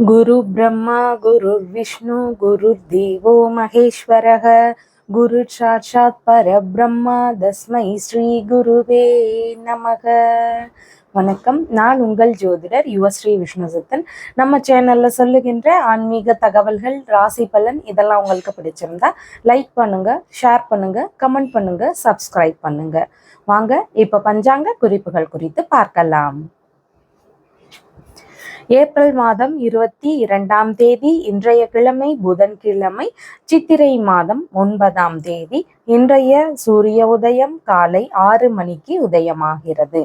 गुरु ब्रह्मा गुरुर्विष्णु गुरुर्देवो महेश्वरः गुरु साक्षात् परब्रह्मा तस्मै ஸ்ரீ குருவே நமக. வணக்கம். நான் உங்கள் ஜோதிடர் யுவஸ்ரீ விஷ்ணுசித்தன். நம்ம சேனல்ல சொல்லுகின்ற ஆன்மீக தகவல்கள், ராசி பலன் இதெல்லாம் உங்களுக்கு பிடிச்சிருந்தா லைக் பண்ணுங்க, ஷேர் பண்ணுங்க, கமெண்ட் பண்ணுங்க, சப்ஸ்கிரைப் பண்ணுங்க. வாங்க இப்ப பஞ்சாங்க குறிப்புகள் குறித்து பார்க்கலாம். ஏப்ரல் மாதம் 22ஆம் தேதி இன்றைய கிழமை புதன்கிழமை, சித்திரை மாதம் 9ஆம் தேதி. இன்றைய சூரிய உதயம் காலை 6 மணிக்கு உதயமாகிறது.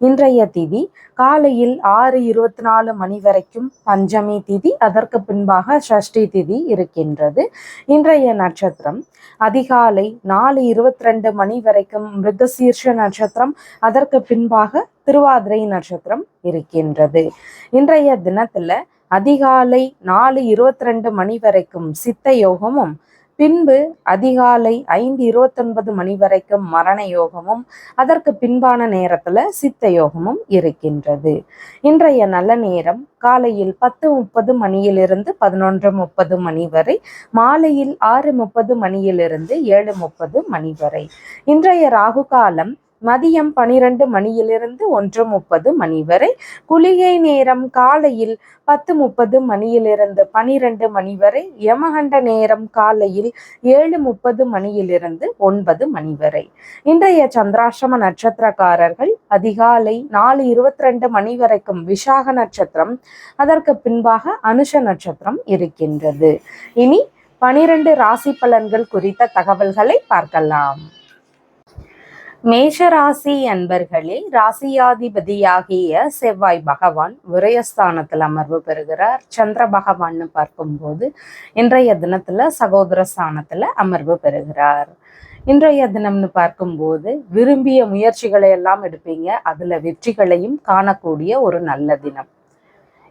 இன்றைய திதி காலையில் 6:24 மணி வரைக்கும் பஞ்சமி திதி, அதற்கு பின்பாக சஷ்டி திதி இருக்கின்றது. இன்றைய நட்சத்திரம் அதிகாலை 4:22 மணி வரைக்கும் மிருகசீர்ஷ நட்சத்திரம், அதற்கு பின்பாக திருவாதிரை நட்சத்திரம் இருக்கின்றது. இன்றைய தினத்துல அதிகாலை 4:22 மணி வரைக்கும் சித்த யோகமும், பின்பு அதிகாலை 5:29 மணி வரைக்கும் மரண யோகமும், அதற்கு பின்பான நேரத்துல சித்த யோகமும் இருக்கின்றது. இன்றைய நல்ல நேரம் காலையில் 10:30 மணியிலிருந்து 11:30 மணி வரை, மாலையில் 6:30 மணியிலிருந்து 7:30 மணி வரை. இன்றைய ராகு காலம் மதியம் 12 மணியிலிருந்து 1:30 மணி வரை. குளிகை நேரம் காலையில் 10:30 மணியிலிருந்து 12 மணி வரை. யமகண்ட நேரம் காலையில் 7:30 மணியிலிருந்து 9 மணி வரை. இன்றைய சந்திராஷ்டம நட்சத்திரக்காரர்கள் அதிகாலை 4:22 மணி வரைக்கும் விஷாக நட்சத்திரம், அதற்கு பின்பாக அனுஷ நட்சத்திரம் இருக்கின்றது. இனி 12 ராசி பலன்கள் குறித்த தகவல்களை பார்க்கலாம். மேஷ ராசி அன்பர்களே, ராசியாதிபதியாகிய செவ்வாய் பகவான் விரயஸ்தானத்தில் அமர்வு பெறுகிறார். சந்திர பகவான்னு பார்க்கும்போது இன்றைய தினத்துல சகோதர ஸ்தானத்துல அமர்வு பெறுகிறார். இன்றைய தினம்னு பார்க்கும்போது விரும்பிய முயற்சிகளை எல்லாம் எடுப்பீங்க, அதுல வெற்றிகளையும் காணக்கூடிய ஒரு நல்ல தினம்.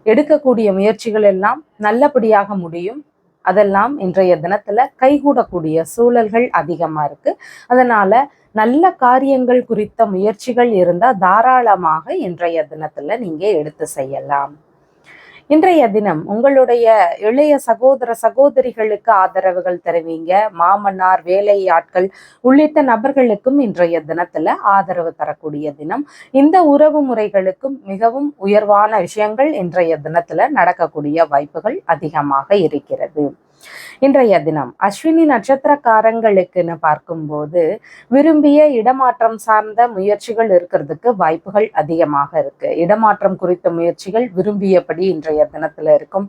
எடுக்கக்கூடிய முயற்சிகள் எல்லாம் நல்லபடியாக முடியும். அதெல்லாம் இன்றைய தினத்துல கைகூடக்கூடிய சூழல்கள் அதிகமா இருக்கு. அதனால நல்ல காரியங்கள் குறித்த முயற்சிகள் இருந்தால் தாராளமாக இன்றைய தினத்துல நீங்க எடுத்து செய்யலாம். இன்றைய தினம் உங்களுடைய இளைய சகோதர சகோதரிகளுக்கு ஆதரவுகள் தருவீங்க. மாமனார், வேலை ஆட்கள் உள்ளிட்ட நபர்களுக்கும் இன்றைய தினத்துல ஆதரவு தரக்கூடிய தினம். இந்த உறவு முறைகளுக்கும் மிகவும் உயர்வான விஷயங்கள் இன்றைய தினத்துல நடக்கக்கூடிய வாய்ப்புகள் அதிகமாக இருக்கிறது. இன்றைய தினம் அஸ்வினி நட்சத்திரக்காரங்களுக்குன்னு பார்க்கும்போது விரும்பிய இடமாற்றம் சார்ந்த முயற்சிகள் இருக்கிறதுக்கு வாய்ப்புகள் அதிகமாக இருக்கு. இடமாற்றம் குறித்த முயற்சிகள் விரும்பியபடி இன்றைய தினத்துல இருக்கும்.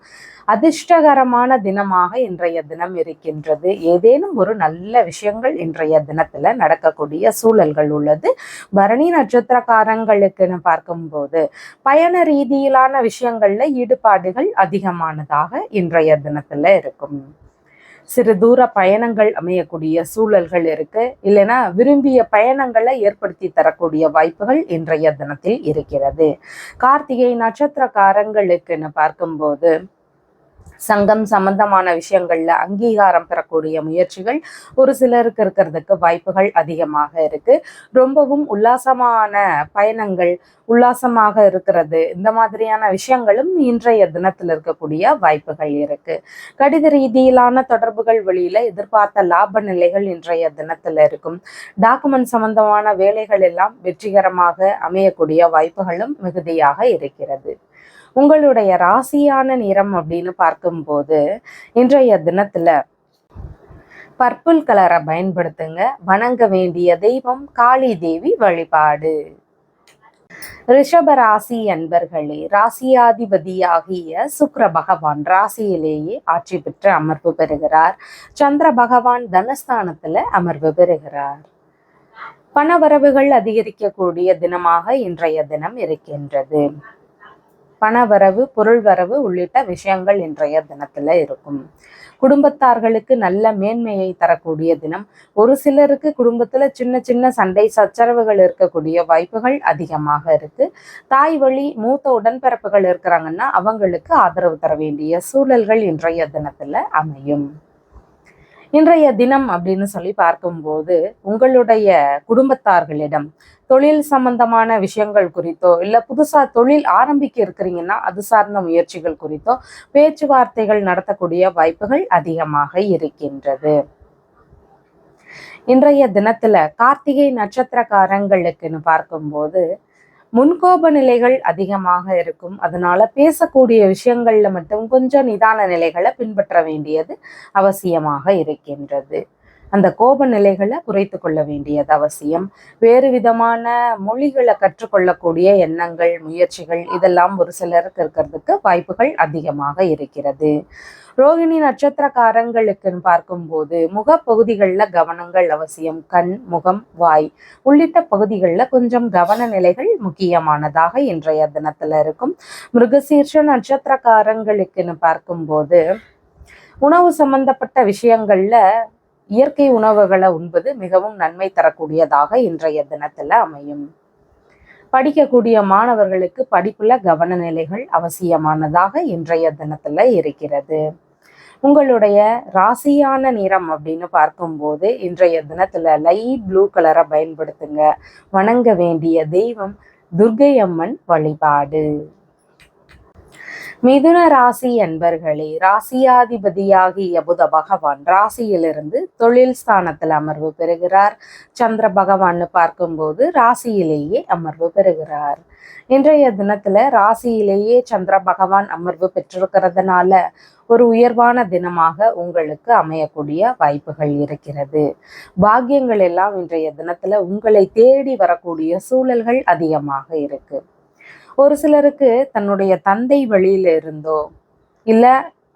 அதிர்ஷ்டகரமான தினமாக இன்றைய தினம் இருக்கின்றது. ஏதேனும் ஒரு நல்ல விஷயங்கள் இன்றைய தினத்துல நடக்கக்கூடிய சூழல்கள் உள்ளது. பரணி நட்சத்திரக்காரங்களுக்குன்னு பார்க்கும்போது பயண ரீதியிலான விஷயங்கள்ல ஈடுபாடுகள் அதிகமானதாக இன்றைய தினத்துல இருக்கும். சிறு தூர பயணங்கள் அமையக்கூடிய சூழல்கள் இருக்கு. இல்லைன்னா விரும்பிய பயணங்களை ஏற்படுத்தி தரக்கூடிய வாய்ப்புகள் இன்றைய தினத்தில் இருக்கிறது. கார்த்திகை நட்சத்திரக்காரங்களுக்குன்னு பார்க்கும்போது சங்கம் சம்பந்தமான விஷயங்கள்ல அங்கீகாரம் பெறக்கூடிய முயற்சிகள் ஒரு சிலருக்கு இருக்கிறதுக்கு வாய்ப்புகள் அதிகமாக இருக்கு. ரொம்பவும் உல்லாசமான பயணங்கள், உல்லாசமாக இருக்கிறது, இந்த மாதிரியான விஷயங்களும் இன்றைய தினத்தில் இருக்கக்கூடிய வாய்ப்புகள் இருக்கு. கடித ரீதியிலான தொடர்புகள் வழியில எதிர்பார்த்த லாப நிலைகள் இன்றைய தினத்துல இருக்கும். டாக்குமெண்ட் சம்பந்தமான வேலைகள் எல்லாம் வெற்றிகரமாக அமையக்கூடிய வாய்ப்புகளும் மிகுதியாக இருக்கிறது. உங்களுடைய ராசியான நிறம் அப்படின்னு பார்க்கும்போது இன்றைய தினத்துல பர்பிள் கலரை பயன்படுத்துங்க. வணங்க வேண்டிய தெய்வம் காளி தேவி வழிபாடு. ரிஷப ராசி அன்பர்களே, ராசியாதிபதியாகிய சுக்கிர பகவான் ராசியிலேயே ஆட்சி பெற்று அமர்வு பெறுகிறார். சந்திர பகவான் தனஸ்தானத்துல அமர்வு பெறுகிறார். பணவரவுகள் அதிகரிக்கக்கூடிய தினமாக இன்றைய தினம் இருக்கின்றது. பணவரவு, பொருள் வரவு உள்ளிட்ட விஷயங்கள் இன்றைய தினத்துல இருக்கும். குடும்பத்தார்களுக்கு நல்ல மேன்மையை தரக்கூடிய தினம். ஒரு சிலருக்கு குடும்பத்துல சின்ன சின்ன சண்டை சச்சரவுகள் இருக்கக்கூடிய வாய்ப்புகள் அதிகமாக இருக்கு. தாய் வழி மூத்த உடன்பிறப்புகள் இருக்கிறாங்கன்னா அவங்களுக்கு ஆதரவு தர வேண்டிய சூழல்கள் இன்றைய தினத்துல அமையும். இன்றைய தினம் அப்படின்னு சொல்லி பார்க்கும்போது உங்களுடைய குடும்பத்தார்களிடம் தொழில் சம்பந்தமான விஷயங்கள் குறித்தோ இல்லை புதுசா தொழில் ஆரம்பிக்க இருக்கிறீங்கன்னா அது சார்ந்த முயற்சிகள் குறித்தோ பேச்சுவார்த்தைகள் நடத்தக்கூடிய வாய்ப்புகள் அதிகமாக இருக்கின்றது. இன்றைய தினத்துல கார்த்திகை நட்சத்திரக்காரங்களுக்குன்னு பார்க்கும்போது முன்கோப நிலைகள் அதிகமாக இருக்கும். அதனால பேசக்கூடிய விஷயங்கள்ல மட்டும் கொஞ்சம் நிதான நிலைகளை பின்பற்ற வேண்டியது அவசியமாக இருக்கின்றது. அந்த கோப நிலைகளை குறைத்து கொள்ள வேண்டியது அவசியம். வேறு விதமான மொழிகளை கற்றுக்கொள்ளக்கூடிய எண்ணங்கள், முயற்சிகள் இதெல்லாம் ஒரு சிலருக்கு இருக்கிறதுக்கு வாய்ப்புகள் அதிகமாக இருக்கிறது. ரோகிணி நட்சத்திரக்காரங்களுக்குன்னு பார்க்கும்போது முகப்பகுதிகளில் கவனங்கள் அவசியம். கண், முகம், வாய் உள்ளிட்ட பகுதிகளில் கொஞ்சம் கவன நிலைகள் முக்கியமானதாக இன்றைய தினத்துல இருக்கும். மிருகசீர்ஷ நட்சத்திரக்காரங்களுக்குன்னு பார்க்கும்போது உணவு சம்பந்தப்பட்ட விஷயங்கள்ல இயற்கை உணவுகளை உண்பது மிகவும் நன்மை தரக்கூடியதாக இன்றைய தினத்துல அமையும். படிக்கக்கூடிய மாணவர்களுக்கு படிப்புல கவன நிலைகள் அவசியமானதாக இன்றைய தினத்துல இருக்கிறது. உங்களுடைய ராசியான நிறம் அப்படின்னு பார்க்கும்போது இன்றைய தினத்துல லைட் ப்ளூ கலரை பயன்படுத்துங்க. வணங்க வேண்டிய தெய்வம் துர்க்கை அம்மன் வழிபாடு. மிதுன ராசி அன்பர்களே, ராசியாதிபதியாகிய புத பகவான் ராசியிலிருந்து தொழில் ஸ்தானத்தில் அமர்வு பெறுகிறார். சந்திர பகவான் பார்க்கும்போது ராசியிலேயே அமர்வு பெறுகிறார். இன்றைய தினத்துல ராசியிலேயே சந்திர பகவான் அமர்வு பெற்றிருக்கிறதுனால ஒரு உயர்வான தினமாக உங்களுக்கு அமையக்கூடிய வாய்ப்புகள் இருக்கிறது. பாக்கியங்கள் எல்லாம் இன்றைய தினத்துல உங்களை தேடி வரக்கூடிய சூழல்கள் அதிகமாக இருக்கு. ஒரு சிலருக்கு தன்னுடைய தந்தை வழியில இருந்தோ இல்ல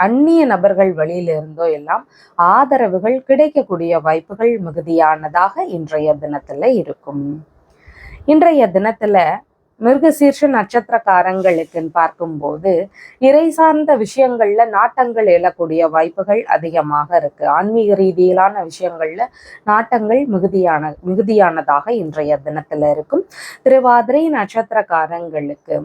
அந்நிய நபர்கள் வழியில இருந்தோ எல்லாம் ஆதரவுகள் கிடைக்கக்கூடிய வாய்ப்புகள் மிகுதியானதாக இன்றைய தினத்துல இருக்கும். இன்றைய தினத்துல மிருகசீர்ஷ நட்சத்திரக்காரங்களுக்குன்னு பார்க்கும்போது இறை சார்ந்த விஷயங்கள்ல நாட்டங்கள் எழக்கூடிய வாய்ப்புகள் அதிகமாக இருக்கு. ஆன்மீக ரீதியிலான விஷயங்கள்ல நாட்டங்கள் மிகுதியானதாக இன்றைய தினத்துல இருக்கும். திருவாதிரை நட்சத்திரக்காரங்களுக்கு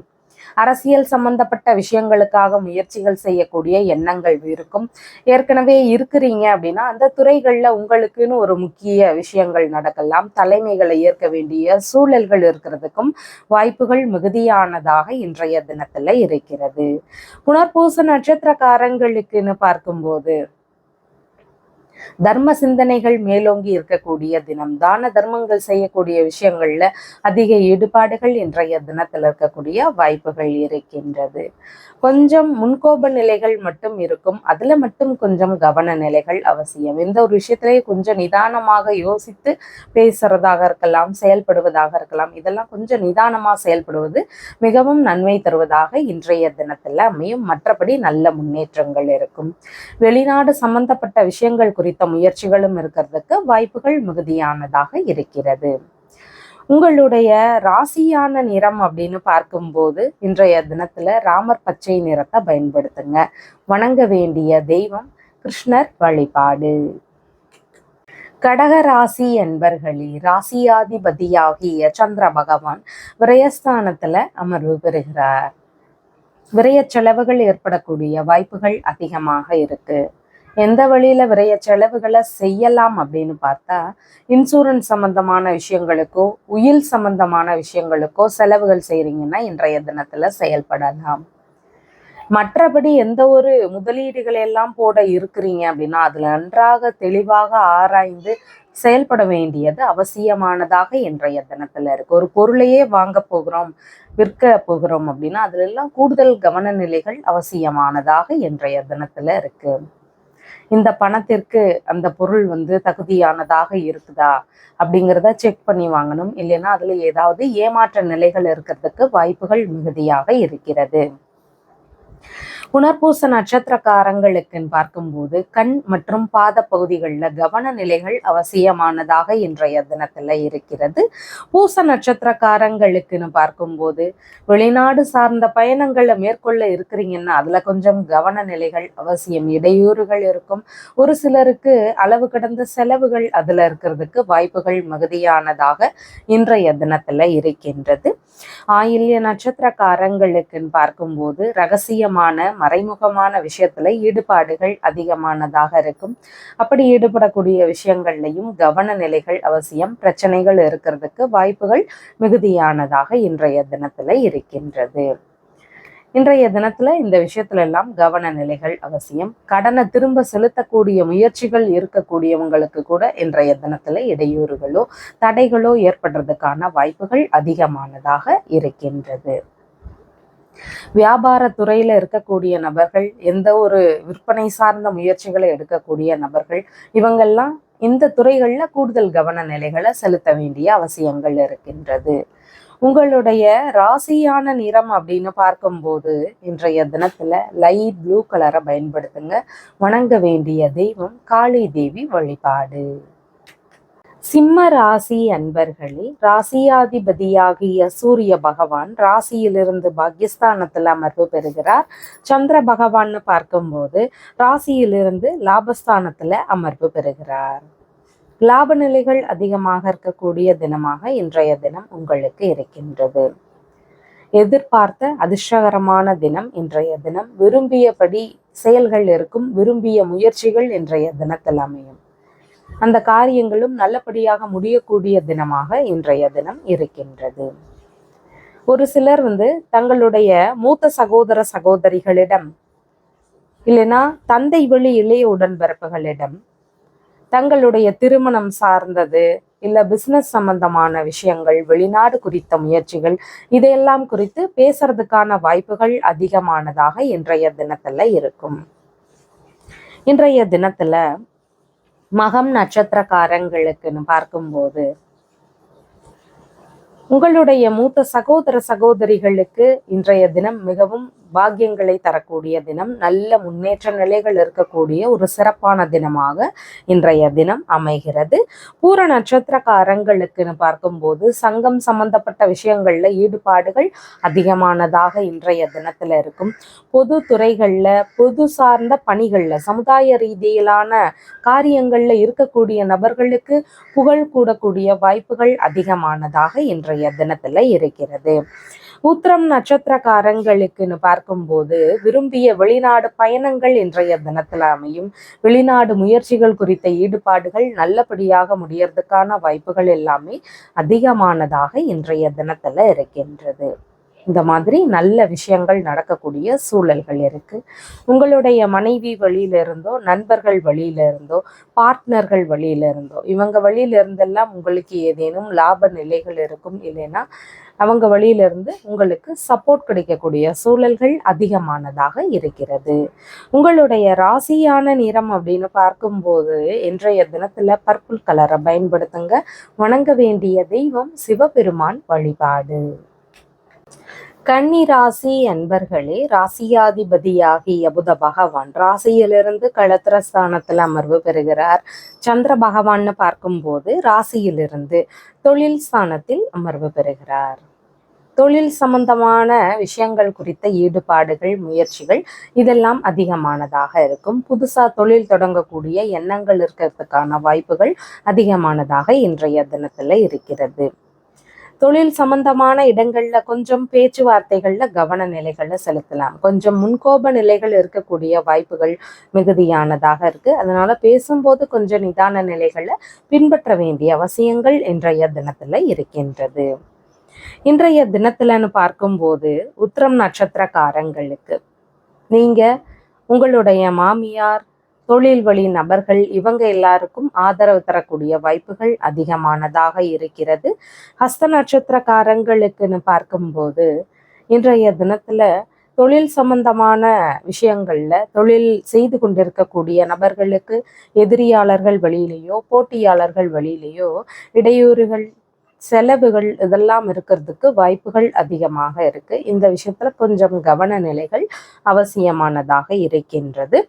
அரசியல் சம்பந்தப்பட்ட விஷயங்களுக்காக முயற்சிகள் செய்யக்கூடிய எண்ணங்கள் இருக்கும். ஏற்கனவே இருக்கிறீங்க அப்படின்னா அந்த துறைகள்ல உங்களுக்குன்னு ஒரு முக்கிய விஷயங்கள் நடக்கலாம். தலைமைகளை ஏற்க வேண்டிய சூழல்கள் இருக்கிறதுக்கும் வாய்ப்புகள் மிகுதியானதாக இன்றைய தினத்துல இருக்கிறது. புனர்பூச நட்சத்திரக்காரங்களுக்குன்னு பார்க்கும்போது தர்ம சிந்தனைகள் மேலோங்கி இருக்கக்கூடிய தினம். தான தர்மங்கள் செய்யக்கூடிய விஷயங்கள்ல அதிக ஈடுபாடுகள் இன்றைய தினத்தில் இருக்கக்கூடிய வாய்ப்புகள் இருக்கின்றது. கொஞ்சம் முன்கோப நிலைகள் மட்டும் இருக்கும். அதுல மட்டும் கொஞ்சம் கவன நிலைகள் அவசியம். எந்த ஒரு விஷயத்திலேயே கொஞ்சம் நிதானமாக யோசித்து பேசுறதாக இருக்கலாம், செயல்படுவதாக இருக்கலாம். இதெல்லாம் கொஞ்சம் நிதானமா செயல்படுவது மிகவும் நன்மை தருவதாக இன்றைய தினத்துல அமையும். மற்றபடி நல்ல முன்னேற்றங்கள் இருக்கும். வெளிநாடு சம்பந்தப்பட்ட விஷயங்கள் குறித்த முயற்சிகளும் இருக்கிறதுக்கு வாய்ப்புகள் மிகுதியானதாக இருக்கிறது. உங்களுடைய ராசியான நிறம் அப்படின்னு பார்க்கும்போது இன்றைய தினத்துல ராமர் பச்சை நிறத்தை பயன்படுத்துங்க. வணங்க வேண்டிய தெய்வம் கிருஷ்ணர் வழிபாடு. கடக ராசி என்பர்களே, ராசியாதிபதியாகிய சந்திர பகவான் விரயஸ்தானத்துல அமர்வு பெறுகிறார். விரய செலவுகள் ஏற்படக்கூடிய வாய்ப்புகள் அதிகமாக இருக்கு. எந்த வழியில விரைய செலவுகளை செய்யலாம் அப்படின்னு பார்த்தா இன்சூரன்ஸ் சம்பந்தமான விஷயங்களுக்கோ உயில் சம்பந்தமான விஷயங்களுக்கோ செலவுகள் செய்றீங்கன்னா இன்றைய தினத்துல செயல்படலாம். மற்றபடி எந்த ஒரு முதலீடுகளை எல்லாம் போட இருக்கிறீங்க அப்படின்னா அதுல நன்றாக தெளிவாக ஆராய்ந்து செயல்பட வேண்டியது அவசியமானதாக இன்றைய தினத்துல இருக்கு. ஒரு பொருளையே வாங்க போகிறோம், விற்க போகிறோம் அப்படின்னா அதுல எல்லாம் கூடுதல் கவன நிலைகள் அவசியமானதாக இன்றைய தினத்துல இருக்கு. இந்த பணத்திற்கு அந்த பொருள் தகுதியானதாக இருக்குதா அப்படிங்கிறத செக் பண்ணி வாங்கணும். இல்லைன்னா அதுல ஏதாவது ஏமாற்ற நிலைகள் இருக்கிறதுக்கு வாய்ப்புகள் மிகுதியாக இருக்கிறது. புனர்பூச நட்சத்திரக்காரங்களுக்குன்னு பார்க்கும்போது கண் மற்றும் பாத பகுதிகளில் கவன நிலைகள் அவசியமானதாக இன்றைய தினத்துல இருக்கிறது. பூச நட்சத்திரக்காரங்களுக்குன்னு பார்க்கும்போது வெளிநாடு சார்ந்த பயணங்களை மேற்கொள்ள இருக்கிறீங்கன்னா அதுல கொஞ்சம் கவன நிலைகள் அவசியம். இடையூறுகள் இருக்கும். ஒரு சிலருக்கு அளவு கடந்த செலவுகள் அதுல இருக்கிறதுக்கு வாய்ப்புகள் மிகுதியானதாக இன்றைய தினத்துல இருக்கின்றது. ஆயில்ய நட்சத்திரக்காரங்களுக்குன்னு பார்க்கும்போது ரகசியமான மறைமுகமான விஷயத்துல ஈடுபாடுகள் அதிகமானதாக இருக்கும். அப்படி ஈடுபடக்கூடிய விஷயங்கள்லையும் கவன நிலைகள் அவசியம். பிரச்சனைகள் இருக்கிறதுக்கு வாய்ப்புகள் மிகுதியானதாக இன்றைய தினத்துல இருக்கின்றது. இன்றைய தினத்துல இந்த விஷயத்துல எல்லாம் கவன நிலைகள் அவசியம். கடனை திரும்ப செலுத்தக்கூடிய முயற்சிகள் இருக்கக்கூடியவங்களுக்கு கூட இன்றைய தினத்துல இடையூறுகளோ தடைகளோ ஏற்படுறதுக்கான வாய்ப்புகள் அதிகமானதாக இருக்கின்றது. வியாபார துறையில இருக்கக்கூடிய நபர்கள், எந்த ஒரு விற்பனை சார்ந்த முயற்சிகளை எடுக்கக்கூடிய நபர்கள், இவங்கெல்லாம் இந்த துறைகள்ல கூடுதல் கவன நிலைகளை செலுத்த வேண்டிய அவசியங்கள் இருக்கின்றது. உங்களுடைய ராசியான நிறம் அப்படின்னு பார்க்கும்போது இன்றைய தினத்துல லைட் ப்ளூ கலரை பயன்படுத்துங்க. வணங்க வேண்டிய தெய்வம் காளி தேவி வழிபாடு. சிம்ம ராசி அன்பர்களே, ராசியாதிபதியாகிய சூரிய பகவான் ராசியிலிருந்து பாக்கியஸ்தானத்தில் அமர்வு பெறுகிறார். சந்திர பகவான்னு பார்க்கும்போது ராசியிலிருந்து லாபஸ்தானத்துல அமர்வு பெறுகிறார். லாப நிலைகள் அதிகமாக இருக்கக்கூடிய தினமாக இன்றைய தினம் உங்களுக்கு இருக்கின்றது. எதிர்பார்த்த அதிர்ஷ்டகரமான தினம் இன்றைய தினம். விரும்பியபடி செயல்கள் இருக்கும். விரும்பிய முயற்சிகள் இன்றைய தினத்தில் அமையும். அந்த காரியங்களும் நல்லபடியாக முடியக்கூடிய தினமாக இன்றைய தினம் இருக்கின்றது. ஒரு சிலர் தங்களுடைய மூத்த சகோதர சகோதரிகளிடம் இல்லைன்னா தந்தை வழி இளைய உடன்பிறப்புகளிடம் தங்களுடைய திருமணம் சார்ந்தது இல்ல பிசினஸ் சம்பந்தமான விஷயங்கள், வெளிநாடு குறித்த முயற்சிகள், இதையெல்லாம் குறித்து பேசுறதுக்கான வாய்ப்புகள் அதிகமானதாக இன்றைய தினத்துல இருக்கும். இன்றைய தினத்துல மகம் நட்சத்திரக்காரங்களுக்குன்னு பார்க்கும்போது உங்களுடைய மூத்த சகோதர சகோதரிகளுக்கு இன்றைய தினம் மிகவும் பாக்கியங்களை தரக்கூடிய தினம். நல்ல முன்னேற்ற நிலைகள் இருக்கக்கூடிய ஒரு சிறப்பான தினமாக இன்றைய தினம் அமைகிறது. பூர நட்சத்திரக்காரங்களுக்குன்னு பார்க்கும்போது சங்கம் சம்பந்தப்பட்ட விஷயங்கள்ல ஈடுபாடுகள் அதிகமானதாக இன்றைய தினத்துல இருக்கும். பொது துறைகள்ல, பொது சார்ந்த பணிகள்ல, சமுதாய ரீதியிலான காரியங்கள்ல இருக்கக்கூடிய நபர்களுக்கு புகழ் கூடக்கூடிய வாய்ப்புகள் அதிகமானதாக இன்றைய தினத்துல இருக்கிறது. உத்திரம் நட்சத்திரக்காரங்களுக்குன்னு பார்க்கும்போது விரும்பிய வெளிநாடு பயணங்கள் இன்றைய தினத்துல அமையும். வெளிநாடு முயற்சிகள் குறித்த ஈடுபாடுகள் நல்லபடியாக முடியறதுக்கான வாய்ப்புகள் எல்லாமே அதிகமானதாக இன்றைய தினத்துல இருக்கின்றது. இந்த மாதிரி நல்ல விஷயங்கள் நடக்கக்கூடிய சூழல்கள் இருக்கு. உங்களுடைய மனைவி வழியில இருந்தோ, நண்பர்கள் வழியில இருந்தோ, பார்ட்னர்கள் வழியில இருந்தோ, இவங்க வழியில இருந்தெல்லாம் உங்களுக்கு ஏதேனும் லாப நிலைகள் இருக்கும். இல்லைன்னா அவங்க வழியிலிருந்து உங்களுக்கு சப்போர்ட் கிடைக்கக்கூடிய சூழல்கள் அதிகமானதாக இருக்கிறது. உங்களுடைய ராசியான நிறம் அப்படின்னு பார்க்கும்போது இன்றைய தினத்துல பர்பிள் கலரை பயன்படுத்துங்க. வணங்க வேண்டிய தெய்வம் சிவபெருமான் வழிபாடு. கன்னி ராசி அன்பர்களே, ராசியாதிபதியாகிய புத பகவான் ராசியிலிருந்து களத்திரஸ்தானத்தில் அமர்வு பெறுகிறார். சந்திர பகவான்னு பார்க்கும்போது ராசியிலிருந்து தொழில் ஸ்தானத்தில் அமர்வு பெறுகிறார். தொழில் சம்பந்தமான விஷயங்கள் குறித்த ஈடுபாடுகள், முயற்சிகள் இதெல்லாம் அதிகமானதாக இருக்கும். புதுசா தொழில் தொடங்கக்கூடிய எண்ணங்கள் இருக்கிறதுக்கான வாய்ப்புகள் அதிகமானதாக இன்றைய தினத்துல இருக்கிறது. தொழில் சம்பந்தமான இடங்கள்ல கொஞ்சம் பேச்சுவார்த்தைகள்ல கவன நிலைகள்ல செலுத்தலாம். கொஞ்சம் முன்கோப நிலைகள் இருக்கக்கூடிய வாய்ப்புகள் மிகுதியானதாக இருக்கு. அதனால பேசும்போது கொஞ்சம் நிதான நிலைகளை பின்பற்ற வேண்டிய அவசியங்கள் இன்றைய தினத்துல இருக்கின்றது. இன்றைய தினத்துலன்னு பார்க்கும்போது உத்திரம் நட்சத்திரக்காரங்களுக்கு நீங்க உங்களுடைய மாமியார், தொழில் வழி நபர்கள் இவங்க எல்லாருக்கும் ஆதரவு தரக்கூடிய வாய்ப்புகள் அதிகமானதாக இருக்கிறது. ஹஸ்த நட்சத்திரக்காரங்களுக்குன்னு பார்க்கும்போது இன்றைய தினத்துல தொழில் சம்பந்தமான விஷயங்கள்ல தொழில் செய்து கொண்டிருக்கக்கூடிய நபர்களுக்கு எதிரியாளர்கள் வழியிலேயோ, போட்டியாளர்கள் வழியிலேயோ இடையூறுகள், செலவுகள் இதெல்லாம் இருக்கிறதுக்கு வாய்ப்புகள் அதிகமாக இருக்கு. இந்த விஷயத்துல கொஞ்சம் கவன நிலைகள் அவசியமானதாக இருக்கின்றது.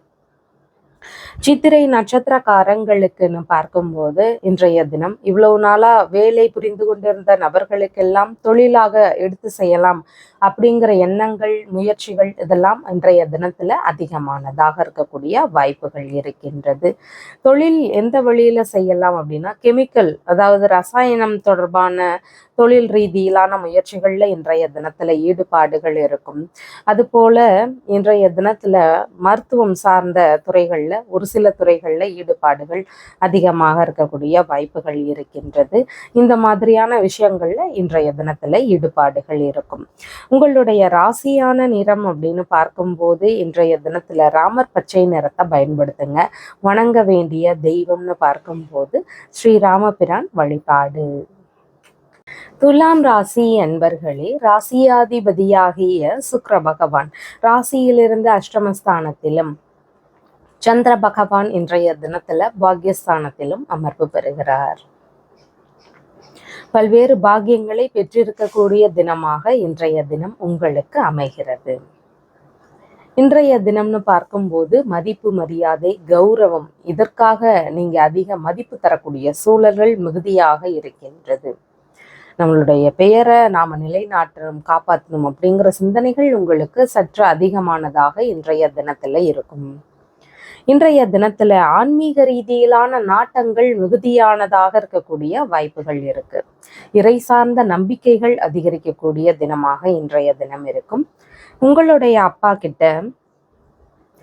சித்திரை நட்சத்திரக்காரங்களுக்குன்னு பார்க்கும்போது இன்றைய தினம் இவ்வளவு நாளா வேலை புரிந்து கொண்டிருந்த நபர்களுக்கெல்லாம் தொழிலாக எடுத்து செய்யலாம் அப்படிங்கிற எண்ணங்கள், முயற்சிகள் இதெல்லாம் இன்றைய தினத்துல அதிகமானதாக இருக்கக்கூடிய வாய்ப்புகள் இருக்கின்றது. தொழில் எந்த வழியில செய்யலாம் அப்படின்னா, கெமிக்கல், அதாவது ரசாயனம் தொடர்பான தொழில் ரீதியிலான முயற்சிகள்ல இன்றைய தினத்துல ஈடுபாடுகள் இருக்கும். அதுபோல இன்றைய தினத்துல மருத்துவம் சார்ந்த துறைகள்ல ஒரு சில துறைகள்ல ஈடுபாடுகள் அதிகமாக இருக்கக்கூடிய வாய்ப்புகள் இருக்கின்றது. இந்த மாதிரியான விஷயங்கள்ல இன்றைய தினத்துல ஈடுபாடுகள் இருக்கும். உங்களுடைய ராசியான நிறம் அப்படின்னு பார்க்கும்போது இன்றைய தினத்துல ராமர் பச்சை நிறத்தை பயன்படுத்துங்க. வணங்க வேண்டிய தெய்வம்னு பார்க்கும்போது ஸ்ரீராமபிரான் வழிபாடு. துலாம் ராசி அன்பர்களே, ராசியாதிபதியாகிய சுக்கிர பகவான் ராசியிலிருந்து அஷ்டமஸ்தானத்திலும், சந்திர பகவான் இன்றைய தினத்துல பாக்யஸ்தானத்திலும் அமர்வு பெறுகிறார். பல்வேறு பாக்கியங்களை பெற்றிருக்கக்கூடிய தினமாக இன்றைய தினம் உங்களுக்கு அமைகிறது. இன்றைய தினம்னு பார்க்கும்போது மதிப்பு, மரியாதை, கௌரவம் இதற்காக நீங்க அதிக மதிப்பு தரக்கூடிய சூழல்கள் மிகுதியாக இருக்கின்றது. நம்மளுடைய பெயரை நாம நிலைநாட்டணும், காப்பாற்றணும் அப்படிங்கிற சிந்தனைகள் உங்களுக்கு சற்று அதிகமானதாக இன்றைய தினத்துல இருக்கும். இன்றைய தினத்துல ஆன்மீக ரீதியிலான நாட்டங்கள் மிகுதியானதாக இருக்கக்கூடிய வாய்ப்புகள் இருக்கு. இறை சார்ந்த நம்பிக்கைகள் அதிகரிக்கக்கூடிய தினமாக இன்றைய தினம் இருக்கும். உங்களுடைய அப்பா கிட்ட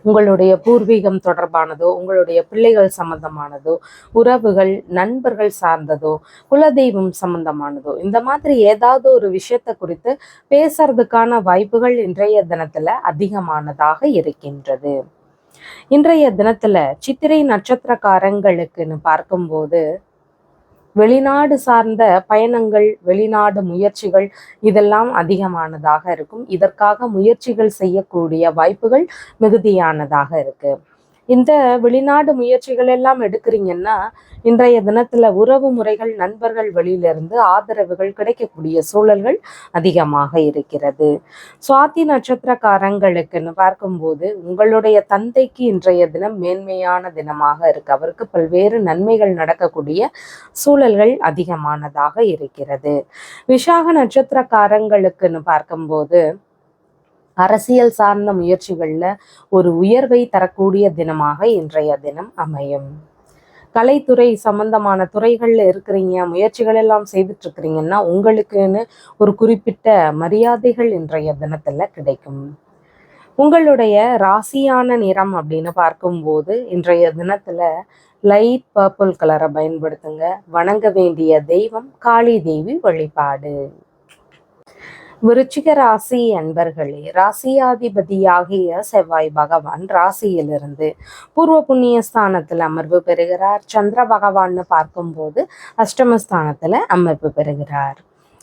உங்களுடைய பூர்வீகம் தொடர்பானதோ, உங்களுடைய பிள்ளைகள் சம்பந்தமானதோ, உறவுகள், நண்பர்கள் சார்ந்ததோ, குலதெய்வம் சம்பந்தமானதோ, இந்த மாதிரி ஏதாவது ஒரு விஷயத்தை குறித்து பேசுறதுக்கான வாய்ப்புகள் இன்றைய தினத்துல அதிகமானதாக இருக்கின்றது. இன்றைய தினத்துல சித்திரை நட்சத்திரக்காரங்களுக்குன்னு பார்க்கும்போது வெளிநாடு சார்ந்த பயணங்கள், வெளிநாடு முயற்சிகள் இதெல்லாம் அதிகமானதாக இருக்கும். இதற்காக முயற்சிகள் செய்யக்கூடிய வாய்ப்புகள் மிகுதியானதாக இருக்கு. இந்த வெளிநாடு முயற்சிகள் எல்லாம் எடுக்கிறீங்கன்னா இன்றைய தினத்துல உறவு முறைகள், நண்பர்கள் வழியிலிருந்து ஆதரவுகள் கிடைக்கக்கூடிய சூழல்கள் அதிகமாக இருக்கிறது. சுவாதி நட்சத்திரக்காரங்களுக்குன்னு பார்க்கும்போது உங்களுடைய தந்தைக்கு இன்றைய தினம் மேன்மையான தினமாக இருக்கு. அவருக்கு பல்வேறு நன்மைகள் நடக்கக்கூடிய சூழல்கள் அதிகமானதாக இருக்கிறது. விசாக நட்சத்திரக்காரங்களுக்குன்னு பார்க்கும்போது அரசியல் சார்ந்த முயற்சிகள்ல ஒரு உயர்வை தரக்கூடிய தினமாக இன்றைய தினம் அமையும். கலைத்துறை சம்பந்தமான துறைகள்ல இருக்கிறீங்க, முயற்சிகள் எல்லாம் செய்துட்டு இருக்கிறீங்கன்னா உங்களுக்குன்னு ஒரு குறிப்பிட்ட மரியாதைகள் இன்றைய தினத்துல கிடைக்கும். உங்களுடைய ராசியான நிறம் அப்படின்னு பார்க்கும்போது இன்றைய தினத்துல லைட் பர்பிள் கலரை பயன்படுத்துங்க. வணங்க வேண்டிய தெய்வம் காளி தேவி வழிபாடு. விருச்சிக ராசி அன்பர்களே, ராசியாதிபதியாகிய செவ்வாய் பகவான் ராசியிலிருந்து பூர்வ புண்ணிய ஸ்தானத்துல அமர்வு பெறுகிறார். சந்திர பகவான்னு பார்க்கும்போது அஷ்டமஸ்தானத்துல அமர்வு பெறுகிறார்.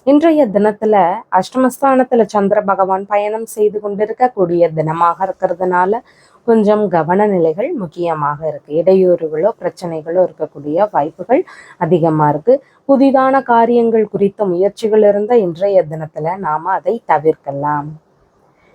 இன்றைய தினத்துல அஷ்டமஸ்தானத்துல சந்திர பகவான் பயணம் செய்து கொண்டிருக்கக்கூடிய தினமாக இருக்கிறதுனால கொஞ்சம் கவன நிலைகள் முக்கியமாக இருக்கு. இடையூறுகளோ பிரச்சனைகளோ இருக்கக்கூடிய வாய்ப்புகள் அதிகமா இருக்கு. புதிதான காரியங்கள் குறித்த முயற்சிகள் இருந்த இன்றைய தினத்துல நாம அதை தவிர்க்கலாம்.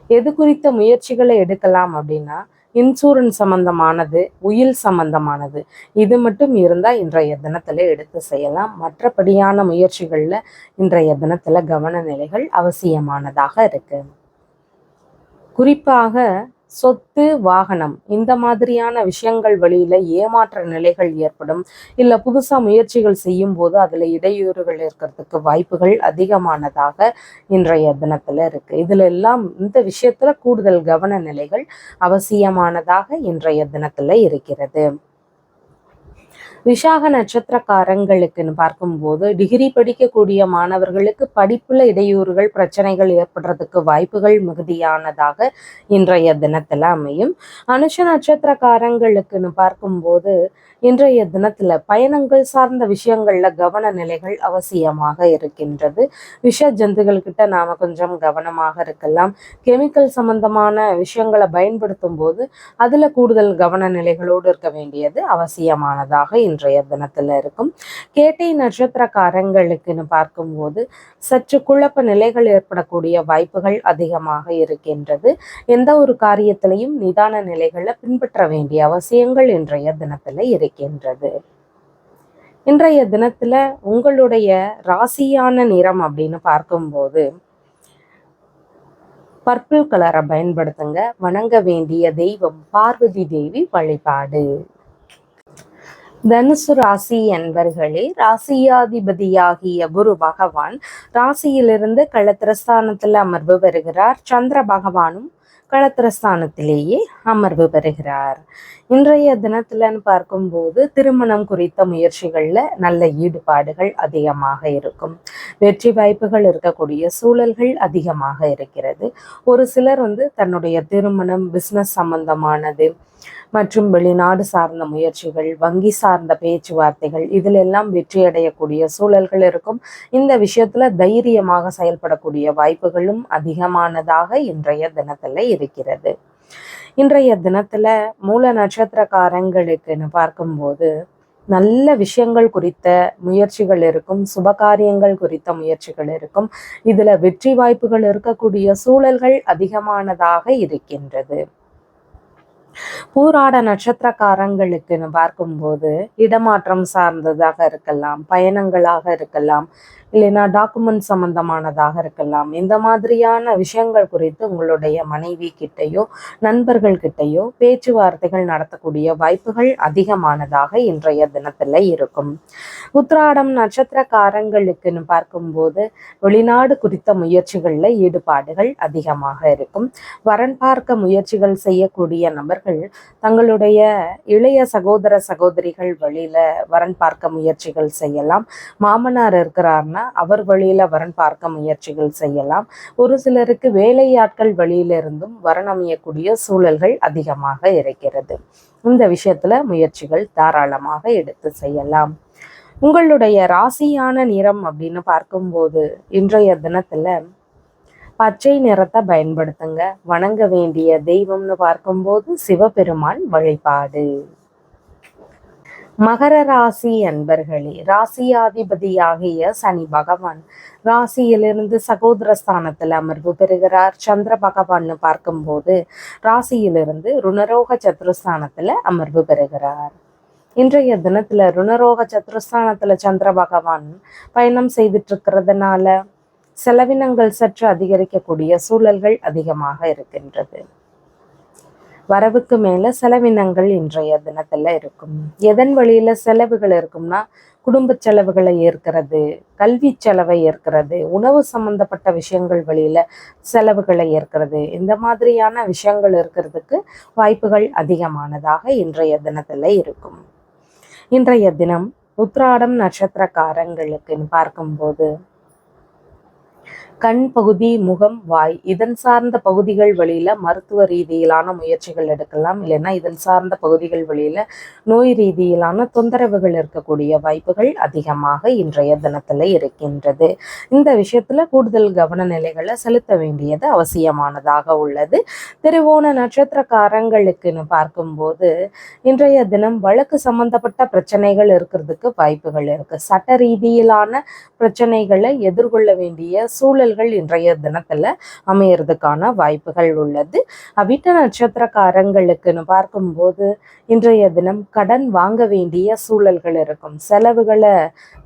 எது குறித்த முயற்சிகளை எடுக்கலாம் அப்படின்னா இன்சூரன்ஸ் சம்பந்தமானது, உயில் சம்பந்தமானது, இது மட்டும் இருந்தா இன்றைய தினத்துல எடுத்து செய்யலாம். மற்றபடியான முயற்சிகள்ல இன்றைய தினத்துல கவன நிலைகள் அவசியமானதாக இருக்கு. குறிப்பாக சொத்து, வாகனம் இந்த மாதிரியான விஷயங்கள் வழியில ஏமாற்ற நிலைகள் ஏற்படும். இல்ல புதுசா முயற்சிகள் செய்யும் போது அதுல இடையூறுகள் இருக்கிறதுக்கு வாய்ப்புகள் அதிகமானதாக இன்றைய தினத்துல இருக்கு. இதுல எல்லாம் இந்த விஷயத்துல கூடுதல் கவன நிலைகள் அவசியமானதாக இன்றைய தினத்துல இருக்கிறது. விசாக நட்சத்திரக்காரங்களுக்குன்னு பார்க்கும்போது டிகிரி படிக்கக்கூடிய மாணவர்களுக்கு படிப்புல இடையூறுகள், பிரச்சனைகள் ஏற்படுறதுக்கு வாய்ப்புகள் மிகுதியானதாக இன்றைய தினத்துல அமையும். அனுஷ நட்சத்திரக்காரங்களுக்குன்னு பார்க்கும்போது இன்றைய தினத்துல பயணங்கள் சார்ந்த விஷயங்கள்ல கவன நிலைகள் அவசியமாக இருக்கின்றது. விஷ ஜந்துகள் கிட்ட நாம கொஞ்சம் கவனமாக இருக்கலாம். கெமிக்கல் சம்பந்தமான விஷயங்களை பயன்படுத்தும் போது அதுல கூடுதல் கவன நிலைகளோடு இருக்க வேண்டியது அவசியமானதாக இன்றைய தினத்துல இருக்கும். கேட்டை நட்சத்திரக்காரங்களுக்குன்னு பார்க்கும்போது சற்று குழப்ப நிலைகள் ஏற்படக்கூடிய வாய்ப்புகள் அதிகமாக இருக்கின்றது. எந்த ஒரு காரியத்திலையும் நிதான நிலைகளை பின்பற்ற வேண்டிய அவசியங்கள் இன்றைய தினத்துல இருக்கின்றது. இன்றைய தினத்துல உங்களுடைய ராசியான நிறம் அப்படின்னு பார்க்கும்போது பர்பிள் கலரை பயன்படுத்துங்க. வணங்க வேண்டிய தெய்வம் பார்வதி தேவி வழிபாடு. தனுசு ராசி என்பர்களே, ராசியாதிபதியாகிய குரு பகவான் ராசியிலிருந்து களத்திரஸ்தானத்தில் அமர்வு பெறுகிறார். சந்திர பகவானும் களத்திரஸ்தானத்திலேயே அமர்வு பெறுகிறார். இன்றைய தினத்துலன்னு பார்க்கும்போது திருமணம் குறித்த முயற்சிகள்ல நல்ல ஈடுபாடுகள் அதிகமாக இருக்கும். வெற்றி வாய்ப்புகள் இருக்கக்கூடிய சூழல்கள் அதிகமாக இருக்கிறது. ஒரு சிலர் தன்னுடைய திருமணம், பிசினஸ் சம்பந்தமானது மற்றும் வெளிநாடு சார்ந்த முயற்சிகள், வங்கி சார்ந்த பேச்சுவார்த்தைகள் இதில் எல்லாம் வெற்றி அடையக்கூடிய சூழல்கள் இருக்கும். இந்த விஷயத்துல தைரியமாக செயல்படக்கூடிய வாய்ப்புகளும் அதிகமானதாக இன்றைய தினத்துல இருக்கிறது. இன்றைய தினத்துல மூல நட்சத்திரக்காரங்களுக்குன்னு பார்க்கும்போது நல்ல விஷயங்கள் குறித்த முயற்சிகள் இருக்கும். சுபகாரியங்கள் குறித்த முயற்சிகள் இருக்கும். இதுல வெற்றி வாய்ப்புகள் இருக்கக்கூடிய சூழல்கள் அதிகமானதாக இருக்கின்றது. பூராட நட்சத்திரக்காரங்களுக்குன்னு பார்க்கும்போது இடமாற்றம் சார்ந்ததாக இருக்கலாம், பயணங்களாக இருக்கலாம், இல்லைன்னா டாக்குமெண்ட் சம்பந்தமானதாக இருக்கலாம். இந்த மாதிரியான விஷயங்கள் குறித்து உங்களுடைய மனைவி கிட்டையோ நண்பர்கள் கிட்டையோ பேச்சுவார்த்தைகள் நடத்தக்கூடிய வாய்ப்புகள் அதிகமானதாக இன்றைய தினத்துல இருக்கும். உத்திராடம் நட்சத்திரக்காரங்களுக்குன்னு பார்க்கும்போது வெளிநாடு குறித்த முயற்சிகள்ல ஈடுபாடுகள் அதிகமாக இருக்கும். வரன் பார்க்க முயற்சிகள் செய்யக்கூடிய நபர்கள் தங்களுடைய இளைய சகோதர சகோதரிகள் வழியில வரன் பார்க்க முயற்சிகள் செய்யலாம். மாமனார் இருக்கிறார்னா அவர் வழியில வரன் பார்க்க முயற்சிகள் செய்யலாம். ஒரு சிலருக்கு வேலையாட்கள் வழியிலிருந்தும் வரன் அமையக்கூடிய சூழல்கள் அதிகமாக இருக்கிறது. இந்த விஷயத்துல முயற்சிகள் தாராளமாக எடுத்து செய்யலாம். உங்களுடைய ராசியான நிறம் அப்படின்னு பார்க்கும்போது இன்றைய தினத்துல பச்சை நிறத்தை பயன்படுத்துங்க. வணங்க வேண்டிய தெய்வம்னு பார்க்கும்போது சிவபெருமான் வழிபாடு. மகர ராசி அன்பர்களே, ராசியாதிபதியாகிய சனி பகவான் ராசியிலிருந்து சகோதர ஸ்தானத்துல அமர்வு பெறுகிறார். சந்திர பகவான் பார்க்கும்போது ராசியிலிருந்து ருணரோக சத்ருஸ்தானத்துல அமர்வு பெறுகிறார். இன்றைய தினத்துல ருணரோக சத்ருஸ்தானத்துல சந்திர பகவான் பயணம் செய்துட்டு இருக்கிறதுனால செலவினங்கள் சற்று அதிகரிக்கக்கூடிய சூழல்கள் அதிகமாக இருக்கின்றது. வரவுக்கு மேல செலவினங்கள் இன்றைய தினத்துல இருக்கும். எதன் வழியில செலவுகள் இருக்கும்னா குடும்ப செலவுகளை ஏற்கிறது, கல்வி செலவை ஏற்கிறது, உணவு சம்பந்தப்பட்ட விஷயங்கள் வழியில செலவுகளை ஏற்கிறது. இந்த மாதிரியான விஷயங்கள் இருக்கிறதுக்கு வாய்ப்புகள் அதிகமானதாக இன்றைய தினத்துல இருக்கும். இன்றைய தினம் உத்திராடம் நட்சத்திரக்காரங்களுக்குன்னு பார்க்கும்போது கண் பகுதி, முகம், வாய் இதன் சார்ந்த பகுதிகள் வழியில மருத்துவ ரீதியிலான முயற்சிகள் எடுக்கலாம். இல்லைன்னா இதன் சார்ந்த பகுதிகள் வழியில நோய் ரீதியிலான தொந்தரவுகள் இருக்கக்கூடிய வாய்ப்புகள் அதிகமாக இன்றைய தினத்துல இருக்கின்றது. இந்த விஷயத்துல கூடுதல் கவன நிலைகளை செலுத்த வேண்டியது அவசியமானதாக உள்ளது. திருவோண நட்சத்திரக்காரங்களுக்குன்னு பார்க்கும்போது இன்றைய தினம் வழக்கு சம்பந்தப்பட்ட பிரச்சனைகள் இருக்கிறதுக்கு வாய்ப்புகள் இருக்கு. சட்ட ரீதியிலான பிரச்சனைகளை எதிர்கொள்ள வேண்டிய சூழல் இன்றைய தினத்துல அமையறதுக்கான வாய்ப்புகள் உள்ளது. அவிட்ட நட்சத்திரக்காரங்களுக்குன்னு பார்க்கும்போது இன்றைய தினம் கடன் வாங்க வேண்டிய சூழல்கள் இருக்கும். செலவுகளை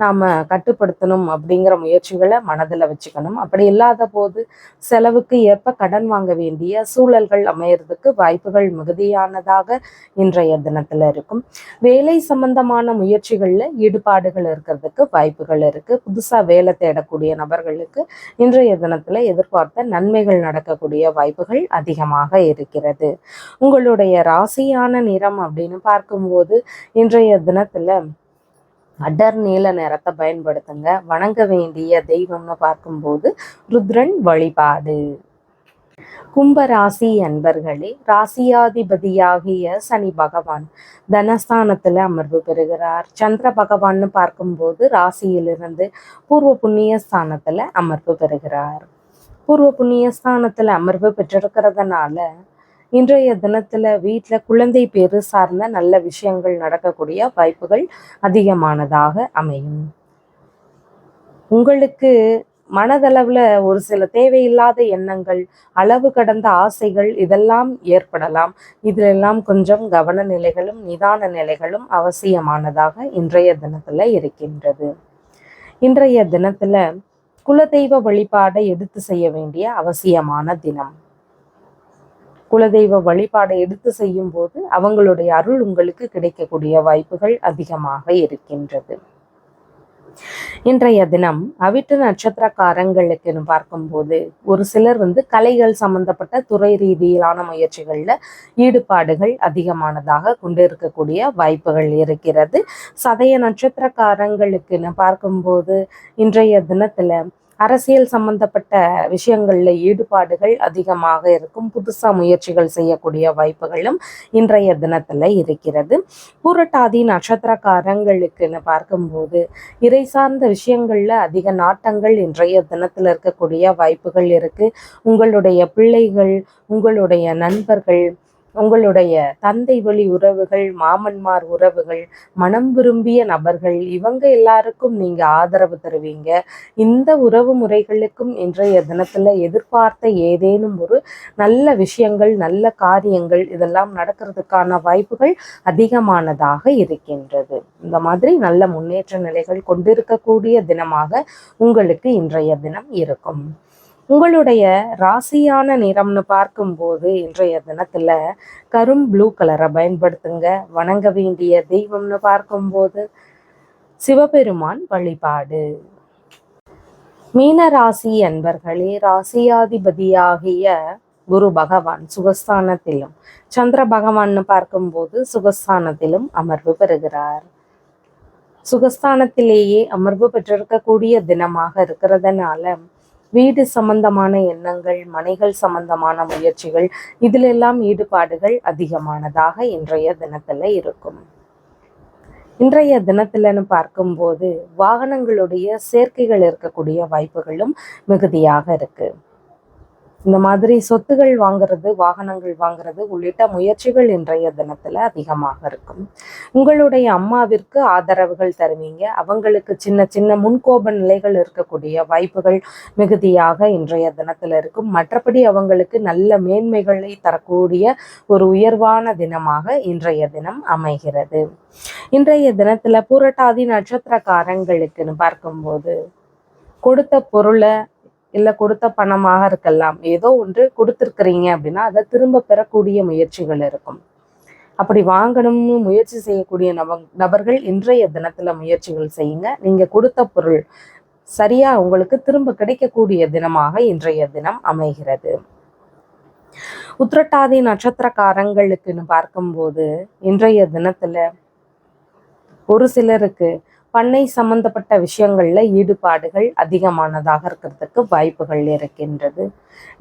நாம கட்டுப்படுத்தணும் அப்படிங்கிற முயற்சிகளை மனதில் வச்சுக்கணும். அப்படி இல்லாத போது செலவுக்கு ஏற்ப கடன் வாங்க வேண்டிய சூழல்கள் அமையறதுக்கு வாய்ப்புகள் மிகுதியானதாக இன்றைய தினத்துல இருக்கும். வேலை சம்பந்தமான முயற்சிகள்ல ஈடுபாடுகள் இருக்கிறதுக்கு வாய்ப்புகள் இருக்கு. புதுசா வேலை தேடக்கூடிய நபர்களுக்கு இன்றைய தினத்துல எதிர்பார்த்த நன்மைகள் நடக்கக்கூடிய வாய்ப்புகள் அதிகமாக இருக்கிறது. உங்களுடைய ராசியான நிறம் அப்படின்னு பார்க்கும்போது இன்றைய தினத்துல அடர் நீல நிறத்தை பயன்படுத்துங்க. வணங்க வேண்டிய தெய்வம்னு பார்க்கும்போது ருத்ரன் வழிபாடு. கும்பராசி அன்பர்களே, ராசியாதிபதியாகிய சனி பகவான் தனஸ்தானத்துல அமர்வு பெறுகிறார். சந்திர பகவான்னு பார்க்கும்போது ராசியிலிருந்து பூர்வ புண்ணிய ஸ்தானத்துல அமர்வு பெறுகிறார். பூர்வ புண்ணிய ஸ்தானத்துல அமர்வு பெற்றிருக்கிறதுனால இன்றைய தினத்துல வீட்டுல குழந்தை பேரு சார்ந்த நல்ல விஷயங்கள் நடக்கக்கூடிய வாய்ப்புகள் அதிகமானதாக அமையும். உங்களுக்கு மனதளவுல ஒரு சில தேவையில்லாத எண்ணங்கள், அளவு கடந்த ஆசைகள் இதெல்லாம் ஏற்படலாம். இதிலெல்லாம் கொஞ்சம் கவன நிலைகளும் நிதான நிலைகளும் அவசியமானதாக இன்றைய தினத்துல இருக்கின்றது. இன்றைய தினத்துல குலதெய்வ வழிபாடை எடுத்து செய்ய வேண்டிய அவசியமான தினம். குலதெய்வ வழிபாடை எடுத்து செய்யும் போது அவங்களுடைய அருள் உங்களுக்கு கிடைக்கக்கூடிய வாய்ப்புகள் அதிகமாக இருக்கின்றது. இன்றைய தினம் அவிட்ட நட்சத்திரக்காரங்களுக்குன்னு பார்க்கும்போது ஒரு சிலர் கலைகள் சம்பந்தப்பட்ட துறை ரீதியிலான முயற்சிகள்ல ஈடுபாடுகள் அதிகமானதாக கொண்டு இருக்கக்கூடிய வாய்ப்புகள் இருக்கிறது. சதய நட்சத்திரக்காரங்களுக்குன்னு பார்க்கும்போது இன்றைய தினத்துல அரசியல் சம்பந்தப்பட்ட விஷயங்கள்ல ஈடுபாடுகள் அதிகமாக இருக்கும். புதுசா முயற்சிகள் செய்யக்கூடிய வாய்ப்புகளும் இன்றைய தினத்துல இருக்கிறது. பூரட்டாதி நட்சத்திரக்காரங்களுக்குன்னு பார்க்கும்போது இறை சார்ந்த விஷயங்கள்ல அதிக நாட்டங்கள் இன்றைய தினத்துல இருக்கக்கூடிய வாய்ப்புகள் இருக்கு. உங்களுடைய பிள்ளைகள், உங்களுடைய நண்பர்கள், உங்களுடைய தந்தை வழி உறவுகள், மாமன்மார் உறவுகள், மனம் விரும்பிய நபர்கள் இவங்க எல்லாருக்கும் நீங்க ஆதரவு தருவீங்க. இந்த உறவு முறைகளுக்கும் இன்றைய தினத்துல எதிர்பார்த்த ஏதேனும் ஒரு நல்ல விஷயங்கள், நல்ல காரியங்கள் இதெல்லாம் நடக்கிறதுக்கான வாய்ப்புகள் அதிகமானதாக இருக்கின்றது. இந்த மாதிரி நல்ல முன்னேற்ற நிலைகள் கொண்டிருக்கக்கூடிய தினமாக உங்களுக்கு இன்றைய தினம் இருக்கும். உங்களுடைய ராசியான நிறம்னு பார்க்கும்போது இன்றைய தினத்துல ப்ளூ கலரை பயன்படுத்துங்க. வணங்க வேண்டிய தெய்வம்னு பார்க்கும்போது சிவபெருமான் வழிபாடு. மீன ராசி அன்பர்களே, ராசியாதிபதியாகிய குரு பகவான் சுகஸ்தானத்திலும் சந்திர பகவான்னு பார்க்கும்போது சுகஸ்தானத்திலும் அமர்வு பெறுகிறார். சுகஸ்தானத்திலேயே அமர்வு பெற்றிருக்கக்கூடிய தினமாக இருக்கிறதுனால வீடு சம்பந்தமான எண்ணங்கள், மனைகள் சம்பந்தமான முயற்சிகள் இதிலெல்லாம் ஈடுபாடுகள் அதிகமானதாக இன்றைய தினத்துல இருக்கும். இன்றைய தினத்துலன்னு பார்க்கும்போது வாகனங்களுடைய சேர்க்கைகள் இருக்கக்கூடிய வாய்ப்புகளும் மிகுதியாக இருக்கு. இந்த மாதிரி சொத்துகள் வாங்குறது, வாகனங்கள் வாங்குறது உள்ளிட்ட முயற்சிகள் இன்றைய தினத்துல அதிகமாக இருக்கும். உங்களுடைய அம்மாவிற்கு ஆதரவுகள் தருவீங்க. அவங்களுக்கு சின்ன சின்ன முன்கோப நிலைகள் இருக்கக்கூடிய வாய்ப்புகள் மிகுதியாக இன்றைய தினத்துல இருக்கும். மற்றபடி அவங்களுக்கு நல்ல மேன்மைகளை தரக்கூடிய ஒரு உயர்வான தினமாக இன்றைய தினம் அமைகிறது. இன்றைய தினத்துல பூரட்டாதி நட்சத்திரக்காரங்களுக்குன்னு பார்க்கும்போது கொடுத்த பொருளை இல்லை கொடுத்த பணமாக இருக்கலாம், ஏதோ ஒன்று கொடுத்துருக்குறீங்க அப்படின்னா அதை திரும்ப பெறக்கூடிய முயற்சிகள் இருக்கும். அப்படி வாங்கணும்னு முயற்சி செய்யக்கூடிய நபர்கள் இன்றைய தினத்துல முயற்சிகள் செய்யுங்க. நீங்க கொடுத்த பொருள் சரியா உங்களுக்கு திரும்ப கிடைக்கக்கூடிய தினமாக இன்றைய தினம் அமைகிறது. உத்திரட்டாதி நட்சத்திரக்காரங்களுக்குன்னு பார்க்கும்போது இன்றைய தினத்துல ஒரு சிலருக்கு பண்ணை சம்பந்தப்பட்ட விஷயங்கள்ல ஈடுபாடுகள் அதிகமானதாக இருக்கிறதுக்கு வாய்ப்புகள் இருக்கின்றது.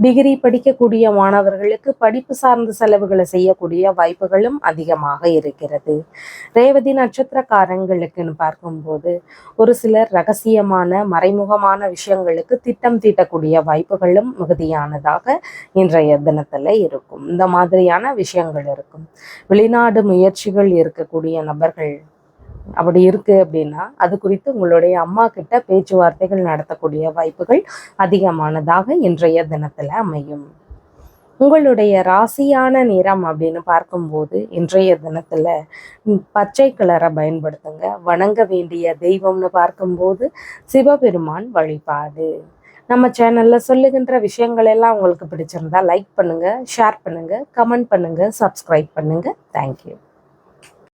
டிகிரி படிக்கக்கூடிய மாணவர்களுக்கு படிப்பு சார்ந்த செலவுகளை செய்யக்கூடிய வாய்ப்புகளும் அதிகமாக இருக்கிறது. ரேவதி நட்சத்திரக்காரங்களுக்குன்னு பார்க்கும்போது ஒரு சிலர் ரகசியமான மறைமுகமான விஷயங்களுக்கு திட்டம் தீட்டக்கூடிய வாய்ப்புகளும் மிகுதியானதாக இன்றைய தினத்துல இருக்கும். இந்த மாதிரியான விஷயங்கள் இருக்கும். வெளிநாடு முயற்சிகள் இருக்கக்கூடிய நபர்கள் அப்படி இருக்கு அப்படின்னா அது குறித்து உங்களுடைய அம்மா கிட்ட பேச்சுவார்த்தைகள் நடத்தக்கூடிய வாய்ப்புகள் அதிகமானதாக இன்றைய தினத்துல அமையும். உங்களுடைய ராசியான நிறம் அப்படின்னு பார்க்கும்போது இன்றைய தினத்துல பச்சை கலரை பயன்படுத்துங்க. வணங்க வேண்டிய தெய்வம்னு பார்க்கும்போது சிவபெருமான் வழிபாடு. நம்ம சேனல்ல சொல்லுகின்ற விஷயங்கள் எல்லாம் உங்களுக்கு பிடிச்சிருந்தா லைக் பண்ணுங்க, ஷேர் பண்ணுங்க, கமெண்ட் பண்ணுங்க, சப்ஸ்கிரைப் பண்ணுங்க. தேங்க்யூ.